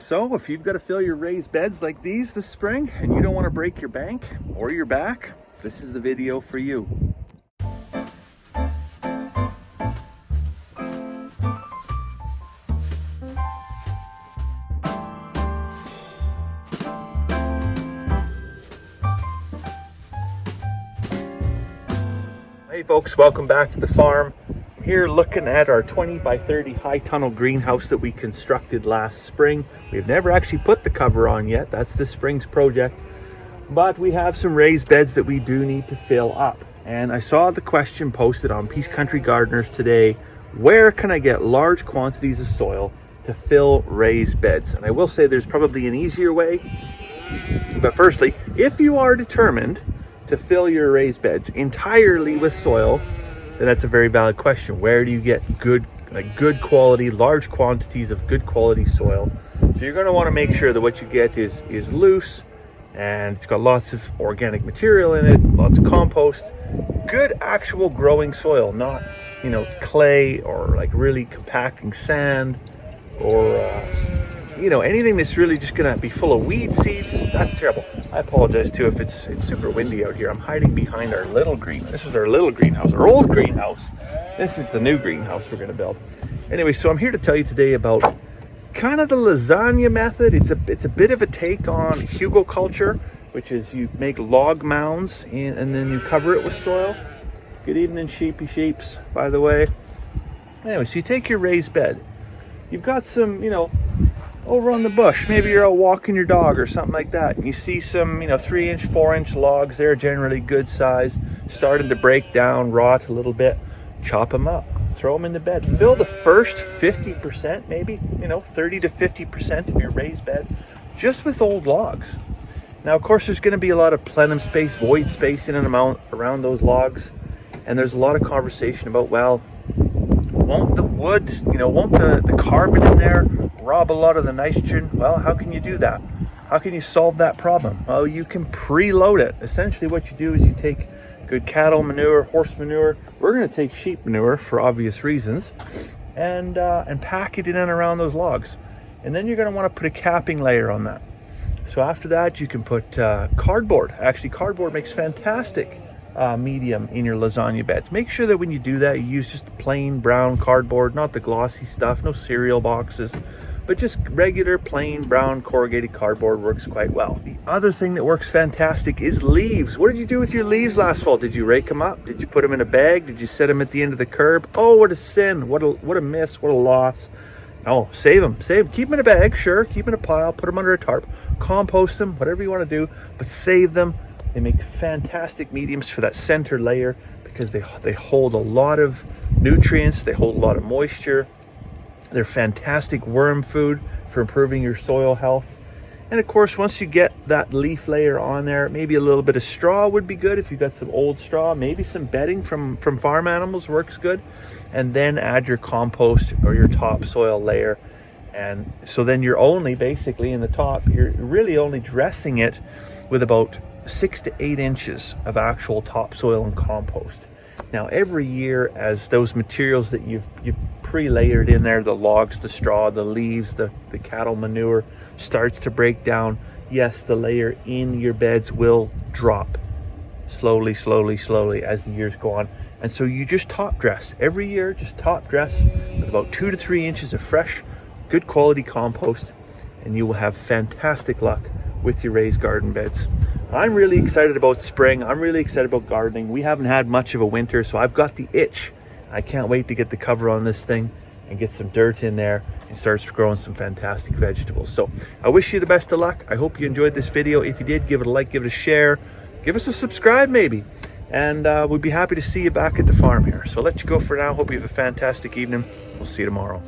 So if you've got to fill your raised beds like these this spring and you don't want to break your bank or your back, this is the video for you. Hey folks, welcome back to the farm. I'm here looking at our 20 by 30 high tunnel greenhouse that we constructed last spring. We've never actually put the cover on yet. That's this spring's project. But we have some raised beds that we do need to fill up. And I saw the question posted on Peace Country Gardeners today, where can I get large quantities of soil to fill raised beds? And I will say there's probably an easier way. But firstly, if you are determined to fill your raised beds entirely with soil, then that's a very valid question. Where do you get good quality, large quantities of good quality soil? So you're going to want to make sure that what you get is loose and it's got lots of organic material in it, lots of compost, good actual growing soil, not clay or like really compacting sand or anything that's really just gonna be full of weed seeds. That's terrible. I apologize too if it's super windy out here. I'm hiding behind our little greenhouse. This was our little greenhouse, our old greenhouse. This is the new greenhouse we're gonna build. Anyway, so I'm here to tell you today about kind of the lasagna method. It's a bit of a take on hugelkulture, which is you make log mounds and then you cover it with soil. Good evening, sheeps, by the way. Anyway, so you take your raised bed. You've got some, over on the bush, maybe you're out walking your dog or something like that, and you see some 3-inch 4-inch logs. They're generally good size, starting to break down, rot a little bit. Chop them up, throw them in the bed, fill the first 50%, maybe 30 to 50% of your raised bed just with old logs. Now of course there's going to be a lot of plenum space, void space in and around those logs, and there's a lot of conversation about, well, won't the wood, won't the carbon in there rob a lot of the nitrogen? Well, how can you do that? How can you solve that problem? Well, you can preload it. Essentially what you do is you take good cattle manure, horse manure. We're going to take sheep manure for obvious reasons, and pack it in and around those logs. And then you're going to want to put a capping layer on that. So after that you can put cardboard. Actually, cardboard makes fantastic medium in your lasagna beds. Make sure that when you do that you use just plain brown cardboard, not the glossy stuff, no cereal boxes, but just regular plain brown corrugated cardboard works quite well. The other thing that works fantastic is leaves. What did you do with your leaves last fall? Did you rake them up? Did you put them in a bag? Did you set them at the end of the curb? Oh, what a sin, what a miss, what a loss. No, save them, keep them in a bag, sure, keep them in a pile, put them under a tarp, compost them, whatever you want to do, but save them. They make fantastic mediums for that center layer because they hold a lot of nutrients, they hold a lot of moisture. They're fantastic worm food for improving your soil health. And of course, once you get that leaf layer on there, maybe a little bit of straw would be good if you've got some old straw. Maybe some bedding from farm animals works good. And then add your compost or your topsoil layer. And so then you're only basically in the top, you're really only dressing it with about 6 to 8 inches of actual topsoil and compost. Now every year, as those materials that you've pre-layered in there, the logs, the straw, the leaves, the cattle manure starts to break down, yes, the layer in your beds will drop slowly as the years go on. And so you just top dress every year, just top dress with about 2 to 3 inches of fresh, good quality compost, and you will have fantastic luck with your raised garden beds. I'm really excited about spring. I'm really excited about gardening. We haven't had much of a winter, so I've got the itch. I can't wait to get the cover on this thing and get some dirt in there and start growing some fantastic vegetables. So I wish you the best of luck. I hope you enjoyed this video. If you did, give it a like, give it a share, give us a subscribe maybe, and we'd be happy to see you back at the farm here. So I'll let you go for now. Hope you have a fantastic evening. We'll see you tomorrow.